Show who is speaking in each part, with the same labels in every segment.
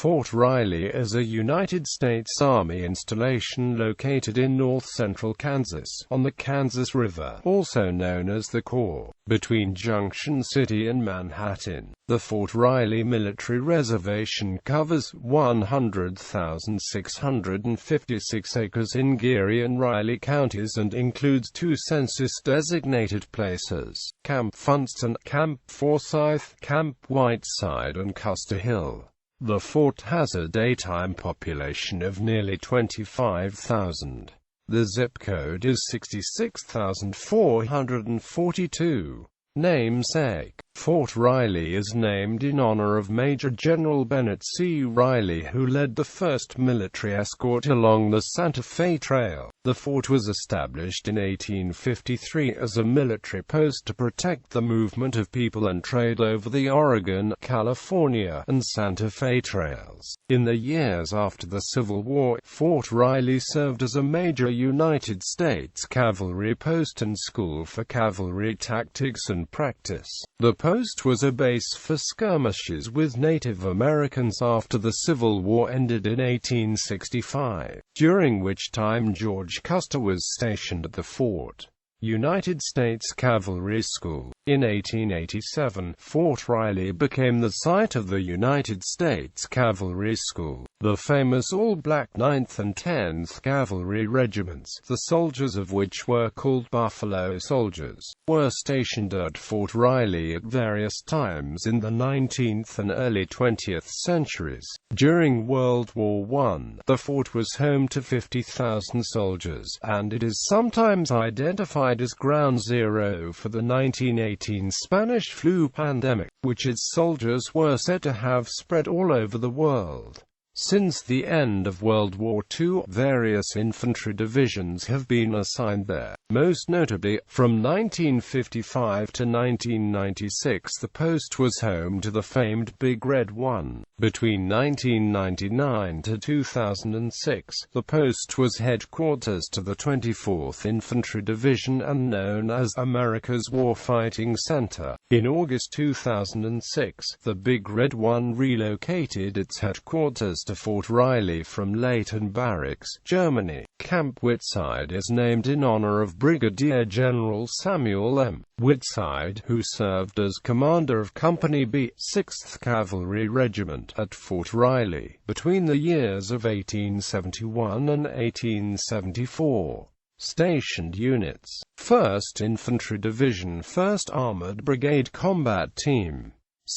Speaker 1: Fort Riley is a United States Army installation located in north-central Kansas, on the Kansas River, also known as the Core, between Junction City and Manhattan. The Fort Riley Military Reservation covers 100,656 acres in Geary and Riley counties and includes two census-designated places: Camp Funston, Camp Forsyth, Camp Whiteside and Custer Hill. The fort has a daytime population of nearly 25,000. The zip code is 66,442. Namesake: Fort Riley is named in honor of Major General Bennett C. Riley, who led the first military escort along the Santa Fe Trail. The fort was established in 1853 as a military post to protect the movement of people and trade over the Oregon, California, and Santa Fe trails. In the years after the Civil War, Fort Riley served as a major United States cavalry post and school for cavalry tactics and practice. The post was a base for skirmishes with Native Americans after the Civil War ended in 1865, during which time George Custer was stationed at the fort. United States Cavalry School. In 1887, Fort Riley became the site of the United States Cavalry School. The famous all-black 9th and 10th Cavalry Regiments, the soldiers of which were called Buffalo Soldiers, were stationed at Fort Riley at various times in the 19th and early 20th centuries. During World War I, the fort was home to 50,000 soldiers, and it is sometimes identified as Ground Zero for the 1918 Spanish flu pandemic, which its soldiers were said to have spread all over the world. Since the end of World War II, various infantry divisions have been assigned there. Most notably, from 1955 to 1996 the post was home to the famed Big Red One. Between 1999 to 2006, the post was headquarters to the 24th Infantry Division and known as America's Warfighting Center. In August 2006, the Big Red One relocated its headquarters to Fort Riley from Leighton Barracks, Germany. Camp Whiteside is named in honor of Brigadier General Samuel M. Whiteside, who served as commander of Company B, 6th Cavalry Regiment, at Fort Riley, between the years of 1871 and 1874. Stationed units: 1st Infantry Division, 1st Armored Brigade Combat Team,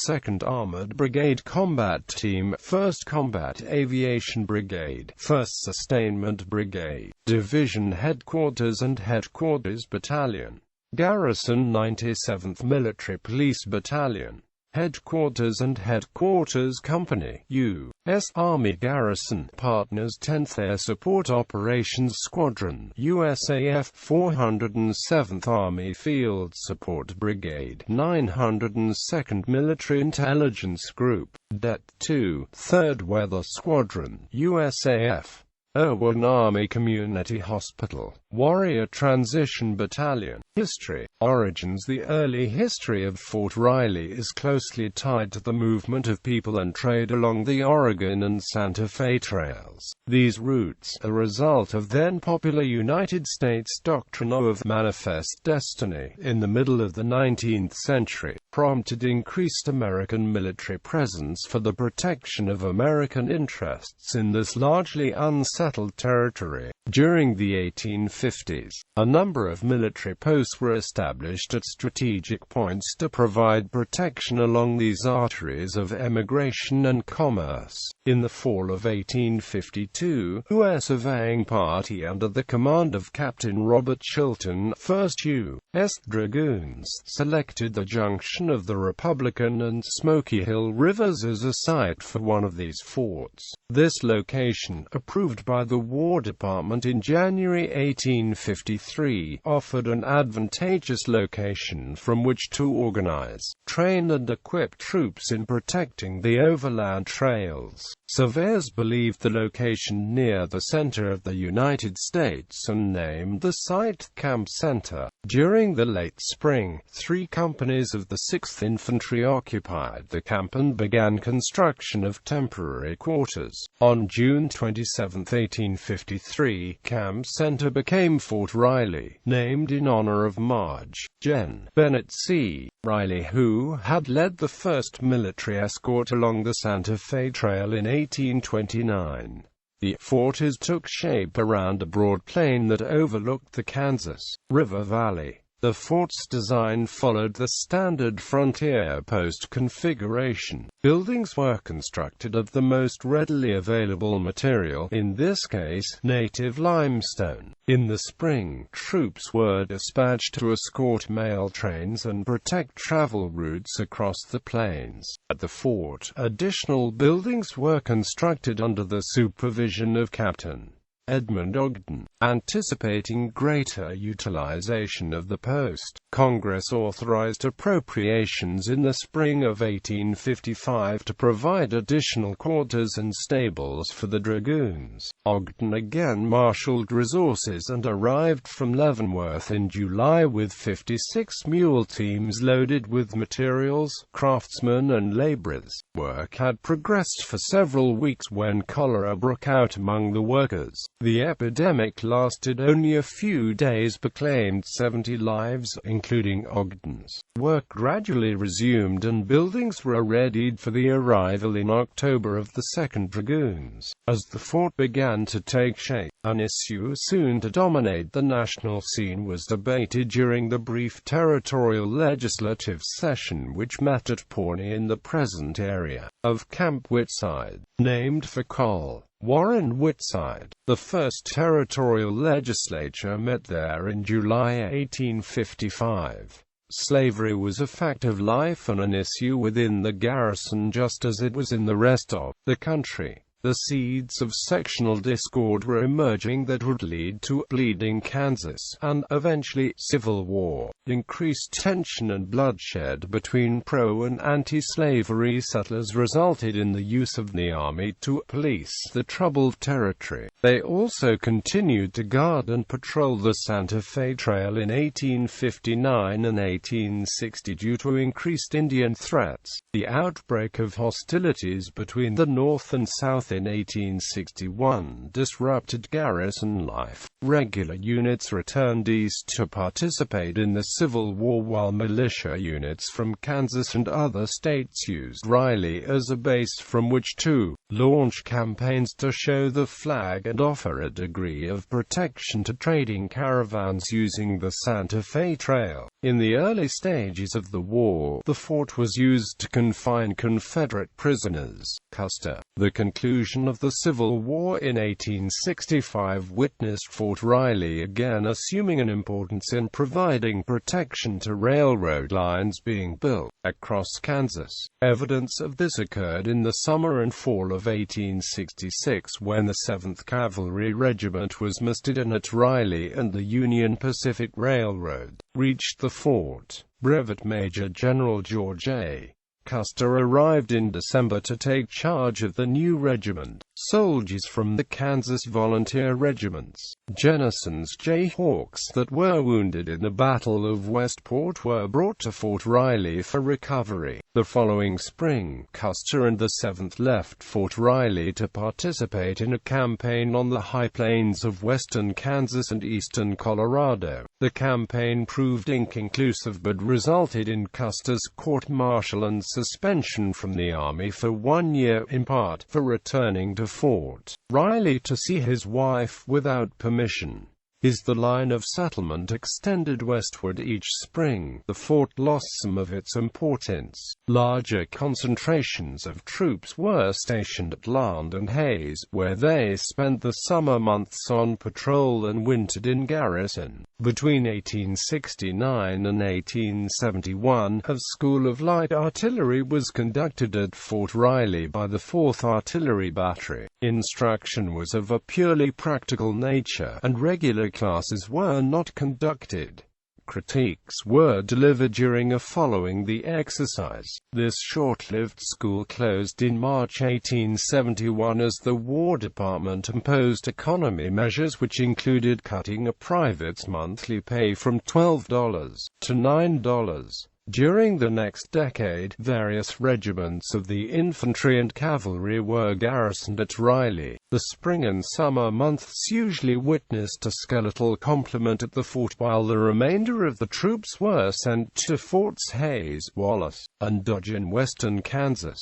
Speaker 1: 2nd Armored Brigade Combat Team, 1st Combat Aviation Brigade, 1st Sustainment Brigade, Division Headquarters and Headquarters Battalion, Garrison 97th Military Police Battalion, Headquarters and Headquarters Company, U.S. Army Garrison, Partners 10th Air Support Operations Squadron, USAF, 407th Army Field Support Brigade, 902nd Military Intelligence Group, Det. 2, 3rd Weather Squadron, USAF, Irwin Army Community Hospital, Warrior Transition Battalion. History. Origins. The early history of Fort Riley is closely tied to the movement of people and trade along the Oregon and Santa Fe trails. These routes, a result of then popular United States doctrine of manifest destiny, in the middle of the 19th century, prompted increased American military presence for the protection of American interests in this largely unsettled territory. During the 1850s, a number of military posts were established at strategic points to provide protection along these arteries of emigration and commerce. In the fall of 1852, a surveying party under the command of Captain Robert Chilton, 1st U.S. Dragoons, selected the junction of the Republican and Smoky Hill Rivers as a site for one of these forts. This location, approved by the War Department in January 1853, offered an advantageous location from which to organize, train and equip troops in protecting the overland trails. Surveyors believed the location near the center of the United States and named the site Camp Center. During the late spring, 3 companies of the 6th Infantry occupied the camp and began construction of temporary quarters. On June 27, 1853, Camp Center became Fort Riley, named in honor of Marge Gen. Bennett C. Riley, who had led the first military escort along the Santa Fe Trail in 1829. The fort took shape around a broad plain that overlooked the Kansas River Valley. The fort's design followed the standard frontier post configuration. Buildings were constructed of the most readily available material, in this case, native limestone. In the spring, troops were dispatched to escort mail trains and protect travel routes across the plains. At the fort, additional buildings were constructed under the supervision of Captain Edmund Ogden. Anticipating greater utilization of the post, Congress authorized appropriations in the spring of 1855 to provide additional quarters and stables for the dragoons. Ogden again marshaled resources and arrived from Leavenworth in July with 56 mule teams loaded with materials, craftsmen and laborers. Work had progressed for several weeks when cholera broke out among the workers. The epidemic lasted only a few days but claimed 70 lives, including Ogden's. Work gradually resumed and buildings were readied for the arrival in October of the 2nd Dragoons. As the fort began to take shape, an issue soon to dominate the national scene was debated during the brief territorial legislative session which met at Pawnee in the present area of Camp Whiteside, named for Col. Warren Whiteside. The first territorial legislature met there in July 1855. Slavery was a fact of life and an issue within the garrison just as it was in the rest of the country. The seeds of sectional discord were emerging that would lead to Bleeding Kansas, and eventually, civil war. Increased tension and bloodshed between pro- and anti-slavery settlers resulted in the use of the army to police the troubled territory. They also continued to guard and patrol the Santa Fe Trail in 1859 and 1860 due to increased Indian threats. The outbreak of hostilities between the North and South in 1861 disrupted garrison life. Regular units returned east to participate in the Civil War while militia units from Kansas and other states used Riley as a base from which to launch campaigns to show the flag and offer a degree of protection to trading caravans using the Santa Fe Trail. In the early stages of the war, the fort was used to confine Confederate prisoners. Custer. The conclusion of the Civil War in 1865 witnessed Fort Riley again assuming an importance in providing protection to railroad lines being built across Kansas. Evidence of this occurred in the summer and fall of 1866 when the 7th Cavalry Regiment was mustered in at Riley and the Union Pacific Railroad reached the fort. Brevet Major General George A. Custer arrived in December to take charge of the new regiment. Soldiers from the Kansas Volunteer Regiments, Jennison's Jayhawks, that were wounded in the Battle of Westport were brought to Fort Riley for recovery. The following spring, Custer and the 7th left Fort Riley to participate in a campaign on the high plains of western Kansas and eastern Colorado. The campaign proved inconclusive but resulted in Custer's court-martial and suspension from the Army for 1 year, in part for returning to Fort Riley to see his wife without permission. As the line of settlement extended westward each spring, the fort lost some of its importance. Larger concentrations of troops were stationed at Land and Hayes, where they spent the summer months on patrol and wintered in garrison. Between 1869 and 1871, a school of light artillery was conducted at Fort Riley by the 4th Artillery Battery. Instruction was of a purely practical nature, and regular classes were not conducted. Critiques were delivered during following the exercise. This short-lived school closed in March 1871 as the War Department imposed economy measures which included cutting a private's monthly pay from $12 to $9. During the next decade, various regiments of the infantry and cavalry were garrisoned at Riley. The spring and summer months usually witnessed a skeletal complement at the fort, while the remainder of the troops were sent to Forts Hays, Wallace, and Dodge in western Kansas.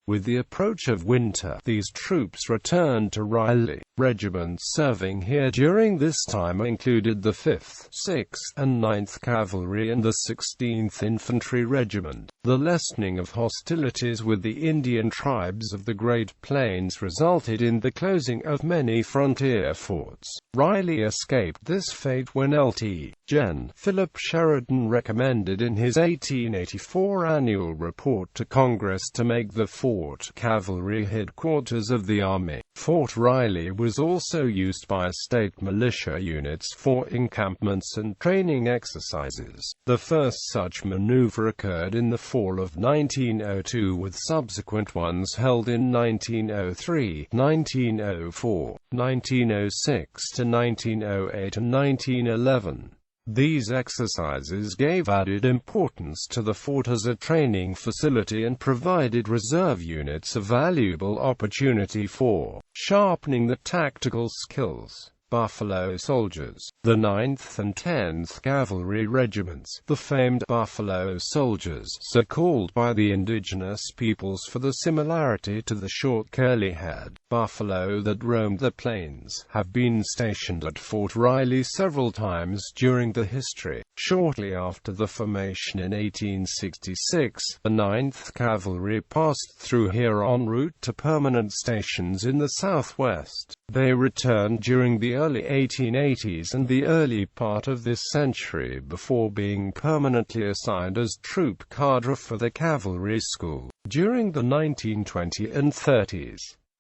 Speaker 1: With the approach of winter, these troops returned to Riley. Regiments serving here during this time included the 5th, 6th, and 9th Cavalry and the 16th Infantry Regiment. The lessening of hostilities with the Indian tribes of the Great Plains resulted in the closing of many frontier forts. Riley escaped this fate when Lt. Gen. Philip Sheridan recommended in his 1884 annual report to Congress to make the fort cavalry headquarters of the Army. Fort Riley was also used by state militia units for encampments and training exercises. The first such maneuver occurred in the fall of 1902, with subsequent ones held in 1903, 1904, 1906 to 1908 and 1911. These exercises gave added importance to the fort as a training facility and provided reserve units a valuable opportunity for sharpening the tactical skills. Buffalo Soldiers. The 9th and 10th Cavalry Regiments, the famed Buffalo Soldiers, so called by the indigenous peoples for the similarity to the short curly-haired buffalo that roamed the plains, have been stationed at Fort Riley several times during the history. Shortly after the formation in 1866, the 9th Cavalry passed through here en route to permanent stations in the southwest. They returned during the early 1880s and the early part of this century before being permanently assigned as troop cadre for the cavalry school. During the 1920s and 30s,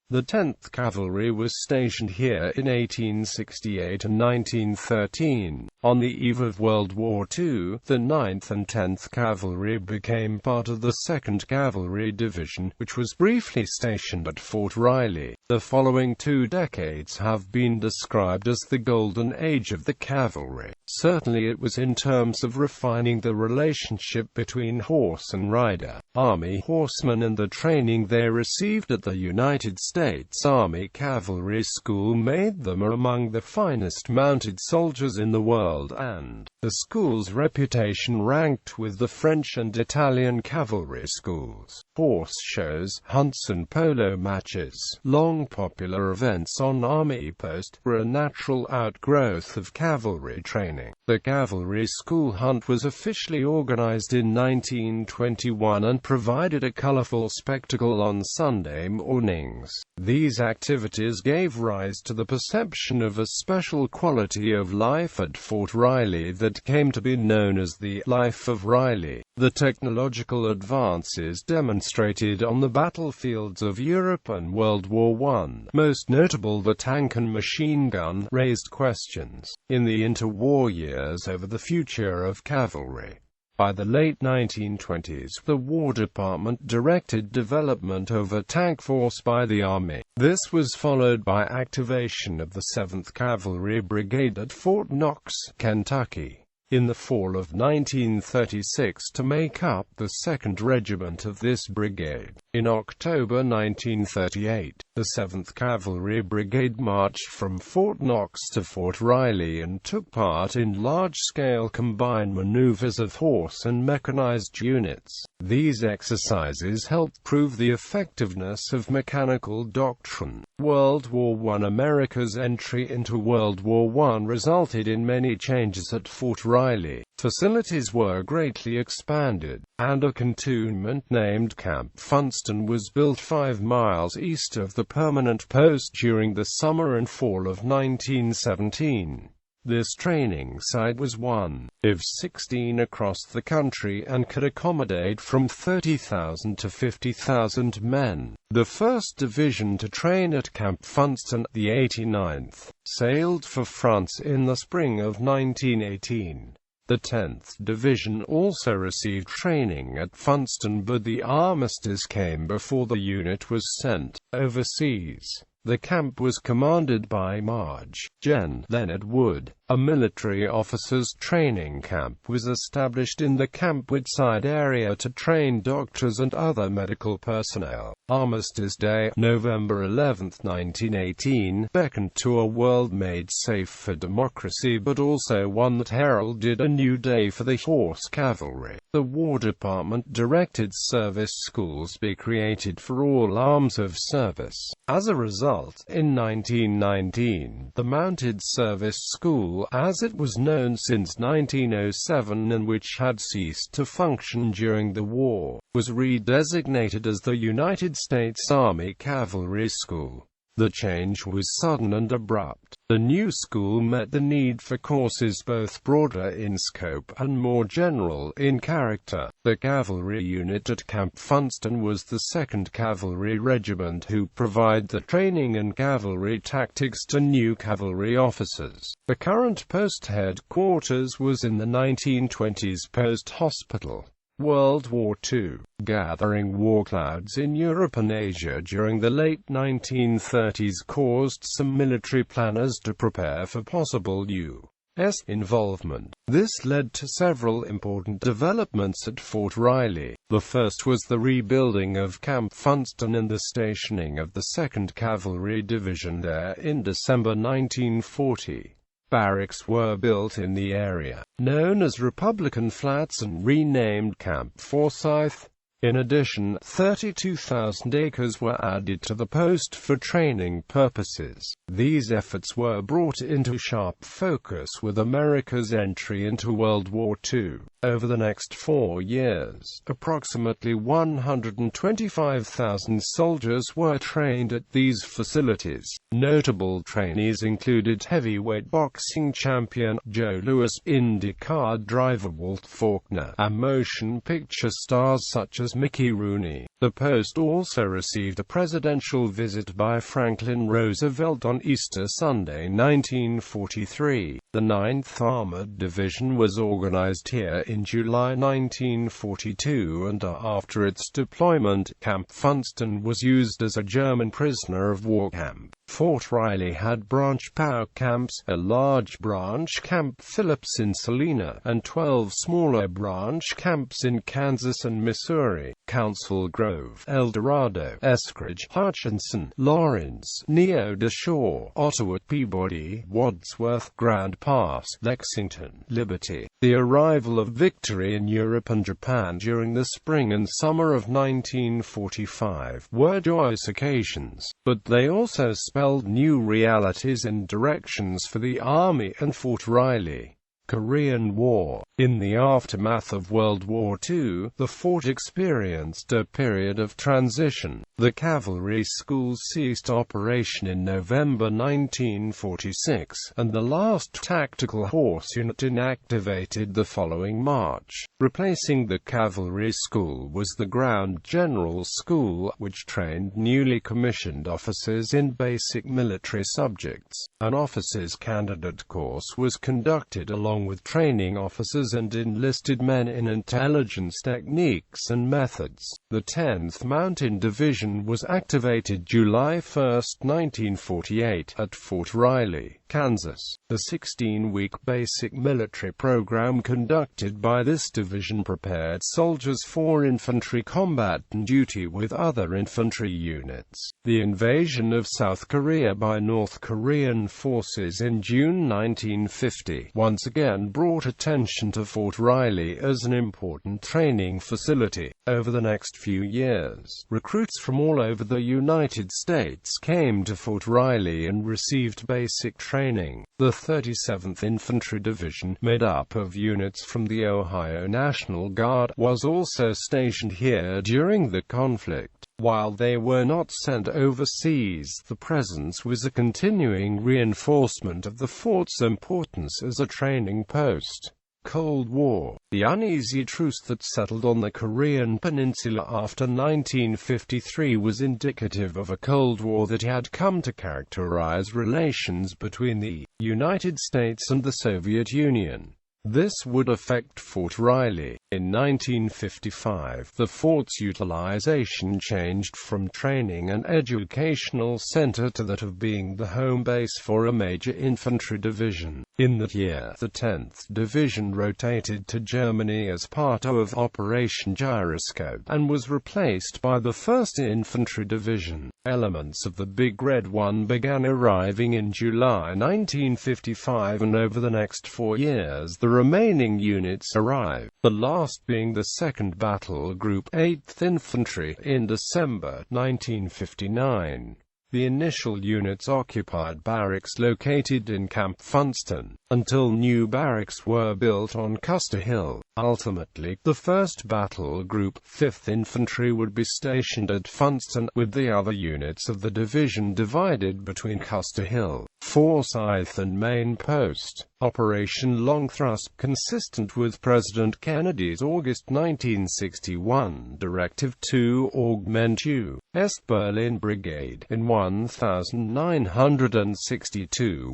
Speaker 1: the 10th Cavalry was stationed here in 1868 and 1913. On the eve of World War II, the 9th and 10th Cavalry became part of the 2nd Cavalry Division, which was briefly stationed at Fort Riley. The following 2 decades have been described as the golden age of the cavalry. Certainly it was in terms of refining the relationship between horse and rider, Army horsemen, and the training they received at the United States Army Cavalry School made them among the finest mounted soldiers in the world, and the school's reputation ranked with the French and Italian cavalry schools. Horse shows, hunts and polo matches, long popular events on Army post, were a natural outgrowth of cavalry training. The Cavalry School Hunt was officially organized in 1921 and provided a colorful spectacle on Sunday mornings. These activities gave rise to the perception of a special quality of life at Fort Riley that came to be known as the Life of Riley. The technological advances demonstrated on the battlefields of Europe and World War I, most notable the tank and machine gun, raised questions in the interwar years over the future of cavalry. By the late 1920s, the War Department directed development of a tank force by the Army. This was followed by activation of the 7th Cavalry Brigade at Fort Knox, Kentucky, in the fall of 1936 to make up the 2nd Regiment of this brigade. In October 1938, the 7th Cavalry Brigade marched from Fort Knox to Fort Riley and took part in large-scale combined maneuvers of horse and mechanized units. These exercises helped prove the effectiveness of mechanical doctrine. World War I. America's entry into World War I resulted in many changes at Fort Riley. Facilities were greatly expanded, and a cantonment named Camp Funston was built 5 miles east of the permanent post during the summer and fall of 1917. This training site was one of 16 across the country and could accommodate from 30,000 to 50,000 men. The 1st Division to train at Camp Funston, the 89th, sailed for France in the spring of 1918. The 10th Division also received training at Funston, but the armistice came before the unit was sent overseas. The camp was commanded by Marge Gen. Leonard Wood. A military officers' training camp was established in the Camp Whiteside area to train doctors and other medical personnel. Armistice Day, November 11, 1918, beckoned to a world made safe for democracy, but also one that heralded a new day for the horse cavalry. The War Department directed service schools be created for all arms of service. As a result, in 1919, the Mounted Service School, as it was known since 1907 and which had ceased to function during the war, was redesignated as the United States Army Cavalry School. The change was sudden and abrupt. The new school met the need for courses both broader in scope and more general in character. The cavalry unit at Camp Funston was the 2nd Cavalry Regiment, who provide the training and cavalry tactics to new cavalry officers. The current post headquarters was in the 1920s Post Hospital. World War II. Gathering war clouds in Europe and Asia during the late 1930s caused some military planners to prepare for possible U.S. involvement. This led to several important developments at Fort Riley. The first was the rebuilding of Camp Funston and the stationing of the 2nd Cavalry Division there in December 1940. Barracks were built in the area, known as Republican Flats, and renamed Camp Forsyth. In addition, 32,000 acres were added to the post for training purposes. These efforts were brought into sharp focus with America's entry into World War II. Over the next 4 years, approximately 125,000 soldiers were trained at these facilities. Notable trainees included heavyweight boxing champion Joe Louis, IndyCar driver Walt Faulkner, and motion picture stars such as Mickey Rooney. The post also received a presidential visit by Franklin Roosevelt on Easter Sunday 1943. The 9th Armored Division was organized here in July 1942, and after its deployment, Camp Funston was used as a German prisoner of war camp. Fort Riley had branch POW camps, a large branch Camp Phillips in Salina, and 12 smaller branch camps in Kansas and Missouri: Council Grove, El Dorado, Eskridge, Hutchinson, Lawrence, Neodeshore, Ottawa, Peabody, Wadsworth, Grand Pass, Lexington, Liberty. The arrival of victory in Europe and Japan during the spring and summer of 1945 were joyous occasions, but they also spelled new realities and directions for the Army and Fort Riley. Korean War. In the aftermath of World War II, the fort experienced a period of transition. The cavalry schools ceased operation in November 1946, and the last tactical horse unit inactivated the following March. Replacing the cavalry school was the Ground General School, which trained newly commissioned officers in basic military subjects. An officers' candidate course was conducted along with training officers and enlisted men in intelligence techniques and methods. The 10th Mountain Division was activated July 1, 1948, at Fort Riley, Kansas. The 16-week basic military program conducted by this division prepared soldiers for infantry combat and duty with other infantry units. The invasion of South Korea by North Korean forces in June 1950 once again brought attention to Fort Riley as an important training facility. Over the next few years, recruits from all over the United States came to Fort Riley and received basic training. The 37th Infantry Division, made up of units from the Ohio National Guard, was also stationed here during the conflict. While they were not sent overseas, the presence was a continuing reinforcement of the fort's importance as a training post. Cold War. The uneasy truce that settled on the Korean peninsula after 1953 was indicative of a Cold War that had come to characterize relations between the United States and the Soviet Union. This would affect Fort Riley. In 1955, the fort's utilization changed from training and educational center to that of being the home base for a major infantry division. In that year, the 10th Division rotated to Germany as part of Operation Gyroscope, and was replaced by the 1st Infantry Division. Elements of the Big Red One began arriving in July 1955, and over the next 4 years the remaining units arrived, the last being the 2nd Battle Group, 8th Infantry, in December 1959. The initial units occupied barracks located in Camp Funston, until new barracks were built on Custer Hill. Ultimately, the 1st Battle Group, 5th Infantry, would be stationed at Funston, with the other units of the division divided between Custer Hill, Forsyth and Main Post. Operation Long Thrust, consistent with President Kennedy's August 1961 directive to augment U.S. Berlin Brigade in 1962.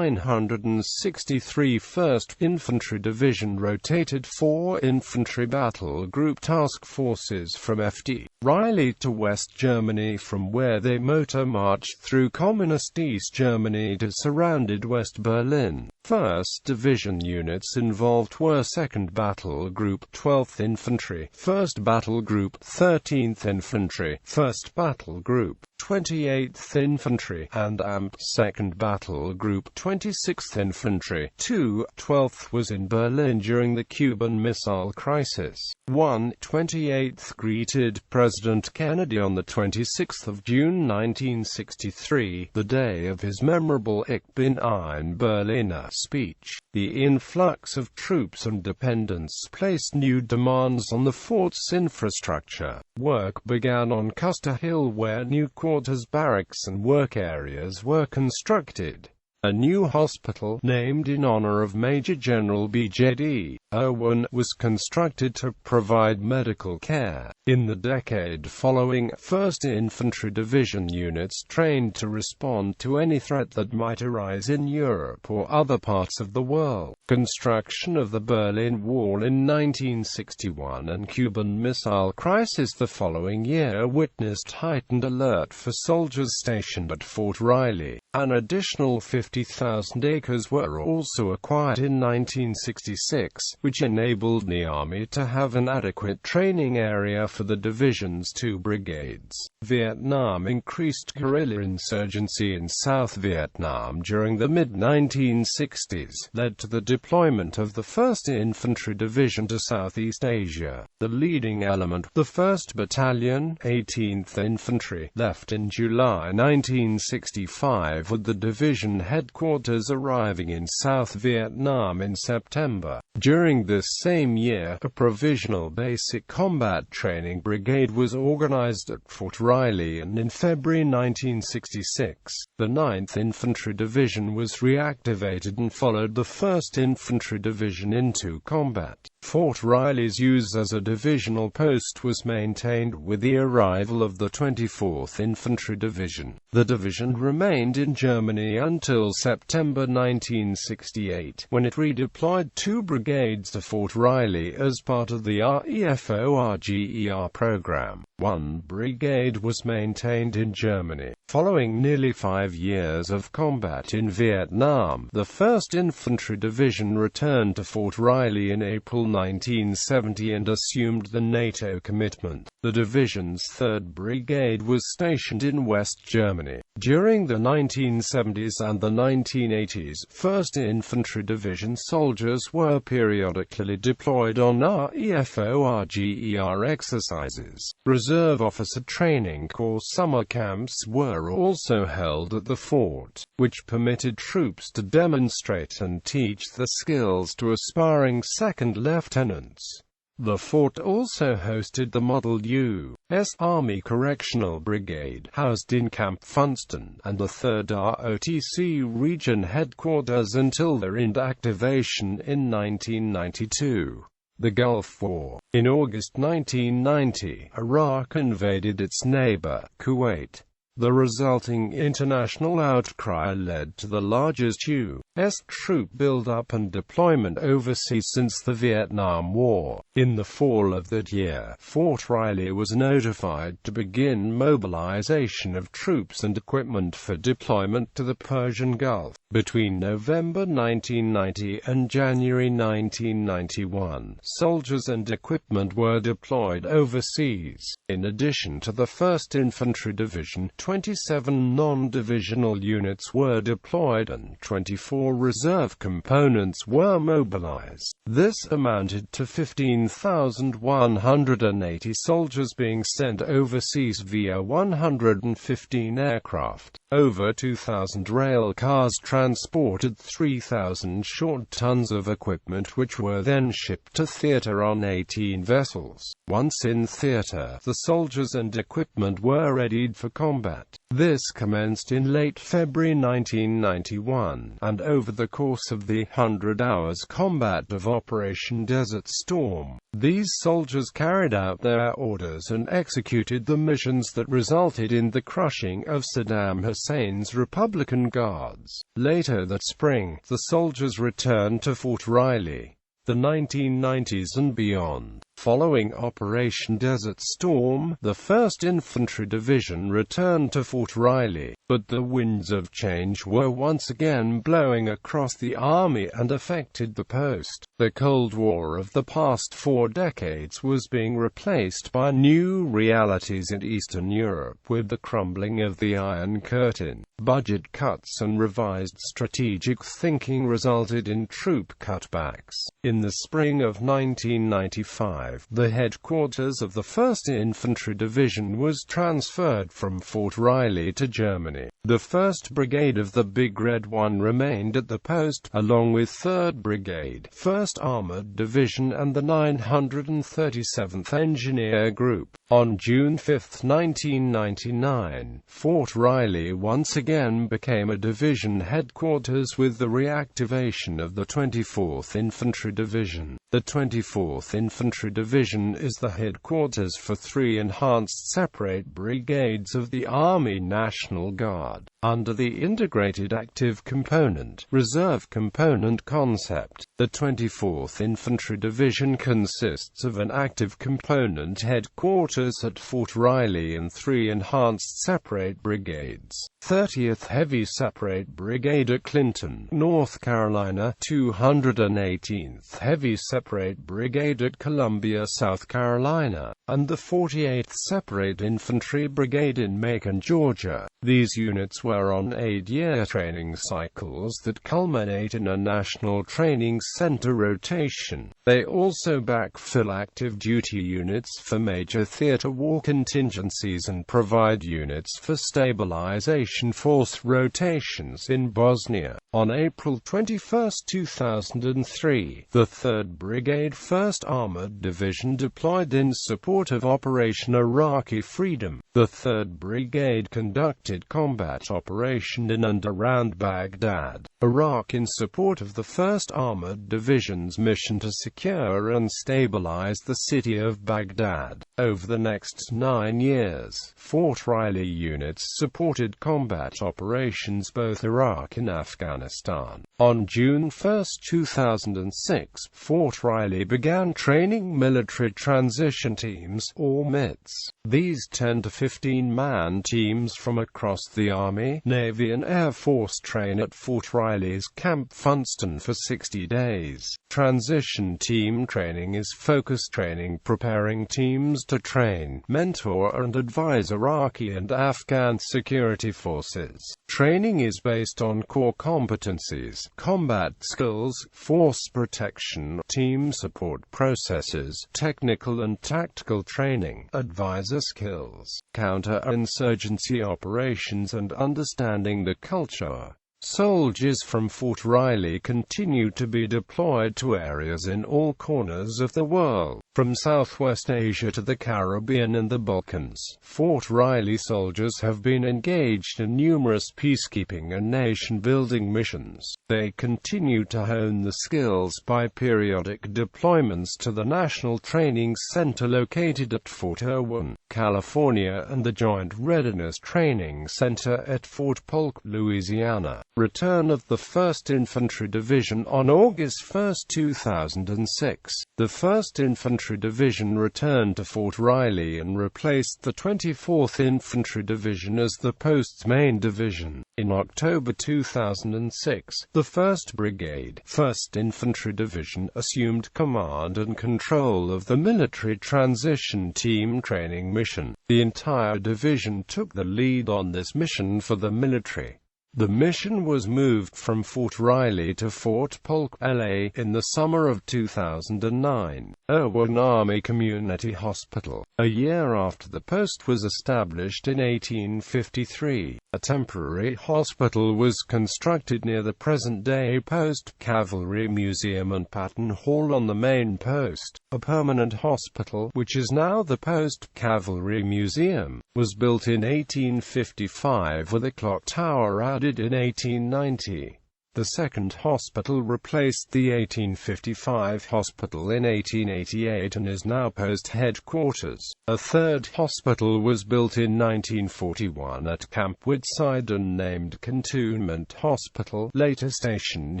Speaker 1: 1963 1st Infantry Division rotated 4 Infantry Battle Group task forces from F.D. Riley to West Germany, from where they motor marched through Communist East Germany to surrounded West Berlin. 1st Division units involved were 2nd Battle Group, 12th Infantry, 1st Battle Group, 13th Infantry, 1st Battle Group, 28th Infantry, and AMP, 2nd Battle Group, 26th Infantry. 12th was in Berlin during the Cuban Missile Crisis. 28th greeted President Kennedy on the 26th of June 1963, the day of his memorable Ich bin ein Berliner speech. The influx of troops and dependents placed new demands on the fort's infrastructure. Work began on Custer Hill, where new quarters, barracks and work areas were constructed. A new hospital, named in honor of Major General B.J.D. Owen, was constructed to provide medical care. In the decade following, 1st Infantry Division units trained to respond to any threat that might arise in Europe or other parts of the world. Construction of the Berlin Wall in 1961 and Cuban Missile Crisis the following year witnessed heightened alert for soldiers stationed at Fort Riley. An additional 50,000 acres were also acquired in 1966, which enabled the Army to have an adequate training area for the division's 2 brigades. Vietnam increased guerrilla insurgency in South Vietnam during the mid-1960s, led to the deployment of the 1st Infantry Division to Southeast Asia. The leading element, the 1st Battalion, 18th Infantry, left in July 1965, with the division headquarters arriving in South Vietnam in September. During this same year, a provisional basic combat training brigade was organized at Fort Riley, and in February 1966, the 9th Infantry Division was reactivated and followed the 1st Infantry Division into combat. Fort Riley's use as a divisional post was maintained with the arrival of the 24th Infantry Division. The division remained in Germany until September 1968, when it redeployed 2 brigades to Fort Riley as part of the REFORGER program. 1 brigade was maintained in Germany. Following nearly 5 years of combat in Vietnam, the 1st Infantry Division returned to Fort Riley in April 1970 and assumed the NATO commitment. The division's 3rd Brigade was stationed in West Germany. During the 1970s and the 1980s, 1st Infantry Division soldiers were periodically deployed on REFORGER exercises. Reserve Officer Training Corps summer camps were also held at the fort, which permitted troops to demonstrate and teach the skills to aspiring second lieutenants. The fort also hosted the Model U.S. Army Correctional Brigade, housed in Camp Funston, and the 3rd ROTC Region Headquarters until their inactivation in 1992. The Gulf War. In August 1990, Iraq invaded its neighbor, Kuwait. The resulting international outcry led to the largest U.S. troop build-up and deployment overseas since the Vietnam War. In the fall of that year, Fort Riley was notified to begin mobilization of troops and equipment for deployment to the Persian Gulf. Between November 1990 and January 1991, soldiers and equipment were deployed overseas. In addition to the 1st Infantry Division, 27 non-divisional units were deployed and 24 reserve components were mobilized. This amounted to 15,180 soldiers being sent overseas via 115 aircraft. Over 2,000 rail cars transported 3,000 short tons of equipment which were then shipped to theater on 18 vessels. Once in theater, the soldiers and equipment were readied for combat. This commenced in late February 1991, and over the course of the 100 hours combat of Operation Desert Storm, these soldiers carried out their orders and executed the missions that resulted in the crushing of Saddam Hussein's Republican Guards. Later that spring, the soldiers returned to Fort Riley, the 1990s and beyond. Following Operation Desert Storm, the 1st Infantry Division returned to Fort Riley, but the winds of change were once again blowing across the Army and affected the post. The Cold War of the past 4 decades was being replaced by new realities in Eastern Europe with the crumbling of the Iron Curtain. Budget cuts and revised strategic thinking resulted in troop cutbacks. In the spring of 1995, the headquarters of the 1st Infantry Division was transferred from Fort Riley to Germany. The 1st Brigade of the Big Red One remained at the post, along with 3rd Brigade, 1st Armored Division and the 937th Engineer Group. On June 5, 1999, Fort Riley once again became a division headquarters with the reactivation of the 24th Infantry Division. The 24th Infantry Division is the headquarters for 3 enhanced separate brigades of the Army National Guard, under the Integrated Active Component, Reserve Component concept. The 24th Infantry Division consists of an active component headquarters at Fort Riley and 3 enhanced separate brigades. 30th Heavy Separate Brigade at Clinton, North Carolina, 218th Heavy Separate Brigade at Columbia, South Carolina, and the 48th Separate Infantry Brigade in Macon, Georgia. These units were on 8-year training cycles that culminate in a National Training Center rotation. They also backfill active duty units for major theater war contingencies and provide units for stabilization force rotations in Bosnia. On April 21, 2003, the 3rd Brigade 1st Armored Division deployed in support of Operation Iraqi Freedom. The 3rd Brigade conducted combat operation in and around Baghdad, Iraq in support of the 1st Armored Division's mission to secure and stabilize the city of Baghdad. Over the next 9 years, Fort Riley units supported combat operations both Iraq and Afghanistan. On June 1, 2006, Fort Riley began training military transition teams, or MITs. These 10 to 15-man teams from across the Army, Navy and Air Force train at Fort Riley's Camp Funston for 60 days. Transition team training is focused training preparing teams to train, mentor and advise Iraqi and Afghan security forces. Training is based on core competencies, combat skills, force protection, team support processes, technical and tactical training, advisor skills, counter-insurgency operations and understanding the culture. Soldiers from Fort Riley continue to be deployed to areas in all corners of the world. From Southwest Asia to the Caribbean and the Balkans, Fort Riley soldiers have been engaged in numerous peacekeeping and nation-building missions. They continue to hone the skills by periodic deployments to the National Training Center located at Fort Irwin, California, and the Joint Readiness Training Center at Fort Polk, Louisiana. Return of the 1st Infantry Division on August 1, 2006. The 1st Infantry Division returned to Fort Riley and replaced the 24th Infantry Division as the post's main division. In October 2006, the 1st Brigade, 1st Infantry Division, assumed command and control of the Military Transition Team training mission. The entire division took the lead on this mission for the military. The mission was moved from Fort Riley to Fort Polk, LA, in the summer of 2009. Irwin Army Community Hospital. A year after the post was established in 1853, a temporary hospital was constructed near the present-day Post Cavalry Museum and Patton Hall on the main post. A permanent hospital, which is now the Post Cavalry Museum, was built in 1855 with a clock tower added in 1890. The second hospital replaced the 1855 hospital in 1888 and is now post headquarters. A third hospital was built in 1941 at Camp Whiteside and named Cantonment Hospital, later Station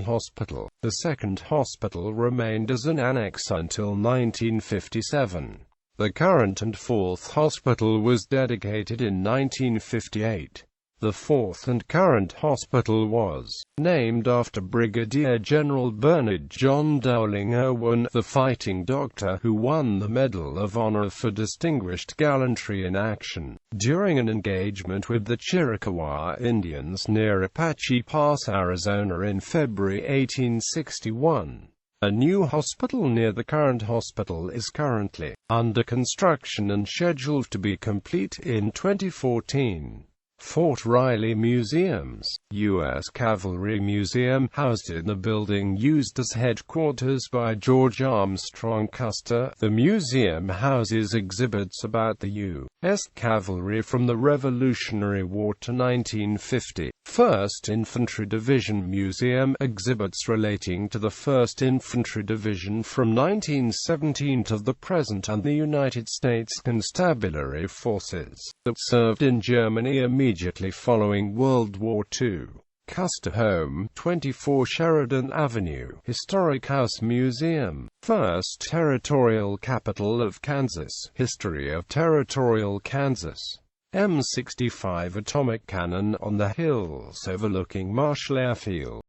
Speaker 1: Hospital. The second hospital remained as an annex until 1957. The current and fourth hospital was dedicated in 1958. The fourth and current hospital was named after Brigadier General Bernard John Dowling Irwin, the fighting doctor who won the Medal of Honor for distinguished gallantry in action during an engagement with the Chiricahua Indians near Apache Pass, Arizona in February 1861. A new hospital near the current hospital is currently under construction and scheduled to be complete in 2014. Fort Riley Museums. U.S. Cavalry Museum, housed in the building used as headquarters by George Armstrong Custer. The museum houses exhibits about the U.S. Cavalry from the Revolutionary War to 1950. 1st Infantry Division Museum, exhibits relating to the 1st Infantry Division from 1917 to the present and the United States Constabulary Forces that served in Germany immediately following World War II. Custer Home, 24 Sheridan Avenue, Historic House Museum. 1st Territorial Capital of Kansas, History of Territorial Kansas. M65 atomic cannon on the hills overlooking Marshall Airfield.